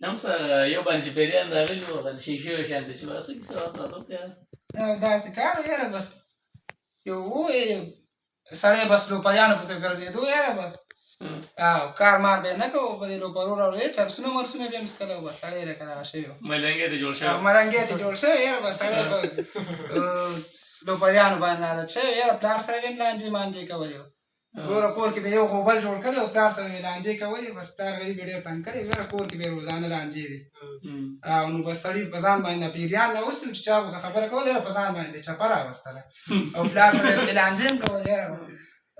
نمس یو باندې پیریان راغلي وو د شیشې شانتي چې واسه کیسه راته او داسې کار یاره بس یو سړی بس لوپریانو پسې ګرځېدو یاره به او کار مار به یې نه کوو په دې لوپرو راوړې چرسونه مرسونه به یې مسکله بس سړی راکه دغه شوی و ملنګې ته جوړ شوی ملنګې ته جوړ شوی یاره بس سړی په لوپریانو باندې عادت شوی یاره پلار سره به یې لانجې مانجې کولې وو ګوره کور کې به یو غوبل جوړ کړی او پلار سره یې لانجې کولې بس پلار غریب یې ډېر تنګ کړی یاره کور کې به یې روزانه لانجې وي او نو بس سړي په ځان باندې پیریان نه اوس چې چا ورته خبره کوله یاره په ځان باندې چپه راوستله او پلار سره یې لانجې هم کولې یاره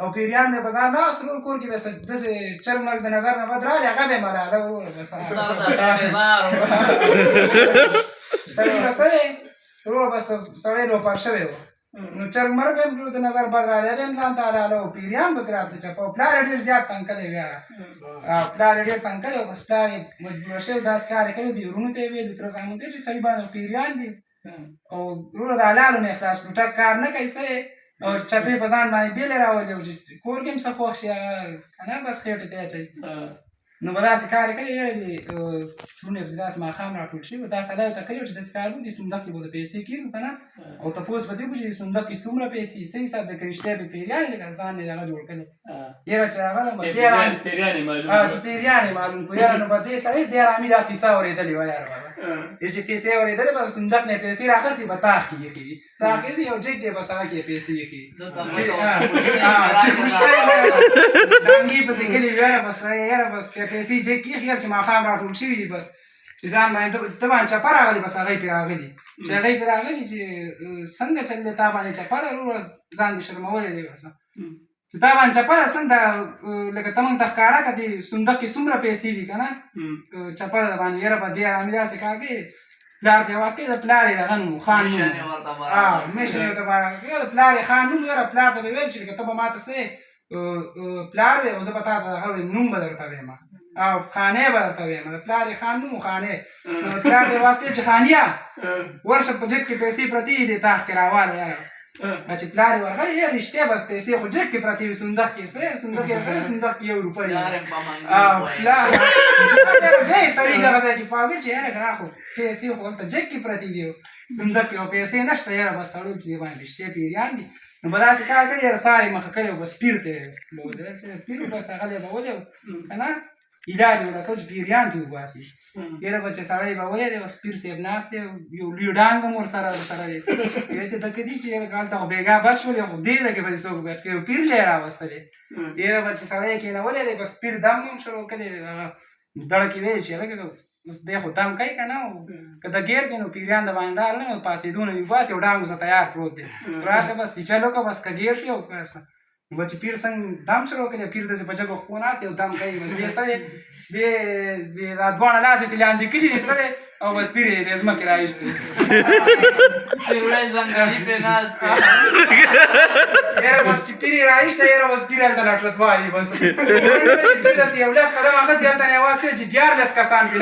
او پیریان مې په ځان راوستل نور کور کې به داسې چل مرګ د نظر نه بد رالې هغه به یې ملاله وروره بس سړي بس ورور بس سړی لوپر شوی و نو چرګ مرګ هم د نظر بد رالی به هم ځان ته حلاله او پیریان به پرې راته چپه او پلار یې ډېر زیات تنګ کړی و یاره پلار یې ډېر تنګ کړی او بس پلار یې مجبوره شوی داسې کار یې کړی دي وروڼو ته یې ویلي تره زامنو ته چې سړي باندې پیریان دي او وروره د حلالو نه خلاص کړو ټک کار نه کوي څه او چپې په ځان باندې بیلې راولي او چې کور کې هم څه خوښ شي هغه که نه بس خېټې ته یې اچوي نو به داسې کار یې کړی یاره د ترونه یې پسې داسې ماښام راټول شوي دا سړی ورته کړي وو چې داسې کار وکړو دې صندوق کې به د پیسې کېږو که نه او تپوس به دې وکړو چې صندوق کې څومره پیسې څه حساب دی که رښتیا به پیریان یې لکه ځان یې دغه جوړ کړی یاره چې هغه چې پیریان یې معلوم کړو یاره نو به دې سړی دې ارامي دا کیسه اورېدلې وه یاره بابا چې کیسې اورېدلې بس صندوق نه پیسې راخستې به تاخ کې ایښې وي تاخ کې یو جګ دی بس هغه کې یې پیسې ایښې چې خوشته یې ډانګې پسې کلي یاره بس یاره بس پیسې جګ کې ایښې چې ماښام راټول شوي دي بس چې ځان باندې ته باندې چپه راغلي بس هغه یې پرې راغلي چې هغه یې پرې راغلي چې څنګه چل دی تا باندې چپه ده وروره ځان دې شرمولی دی بس چې تا باندې چپه ده څنګه لکه ته موږ ته ښکاره کړه دې صندوق کې څومره پیسې دي که نه چپه ده باندې یاره به دې ارامي داسې کار کوي پلار ته یې واس کوي د پلار یې دغه نوم خان نوم میشن یې ورته باره کوي د پلار یې خان نوم یاره پلار ته به یې ویل چې لکه ته به ما ته څه پلار وې او زه به تا ته دغه نوم به درته ویم او خانې به درته ویم د پلار یې خان نوم خانې پلار ته یې واس کوي چې خانیه ورشه په جیب کې پیسې پرتې دي تاخ کې راواله یاره چې پلار یې ورغلی یاره رښتیا به پیسې خو جیب کې پرتې وي صندوق کې څه صندوق یې ورغلی صندوق کې 1 روپۍ پلار وی سړي دغه ځای کې پاګل چې یاره که خو پیسې خو هلته جیب کې پرتې دي صندوق کې او پیسې نشته یاره بس سړی چې دې باندې رښتیا پیریان دي نو به داسې کار کړی یاره سهار یې مخه کړی و بس پیر ته یې به ودرېد پیر بس هغه یې به ولې که نه علاج یې ورته کړ چې پیریان ته وباسي یاره به چې سړی به ولې دی اوس پیر صاحب ناست دی یو لوی ډانګ هم ورسره دی یاره ته دکه دي چې یاره هلته خو بېګا بس شولې خو دې ځای کې به دې څوک بچ کړي پیر له یې راوستلی یاره به چې سړی یې کېنولی دی بس پیر دم هم شروع کړی هغه دړه کې ویل چې هلکه اوس دی خو دم کوي که نه که د ګیر کړي نو پیریان د باندې دار نه پاسېدو نه وي باسي او ډانګ اوسه تیار پروت دی راشه بس سیچل وکړه بس که ګیر شي او به چې پیر څنګه دم شروع کړي پیر داسې په جګو خپو ناست دی او دم کوي بس دې سړی دا دواړه لاس یې ترې لاندې کړي دي سړی او بس پیر یې دې ځمکې راایستې یاره بس چې پیر یې راایسته یاره بس پیر هلته لټلت والي بس پیر داسې یو 10 قدم اخستې هلته نه یې اواز کوي چې 14 کسان پې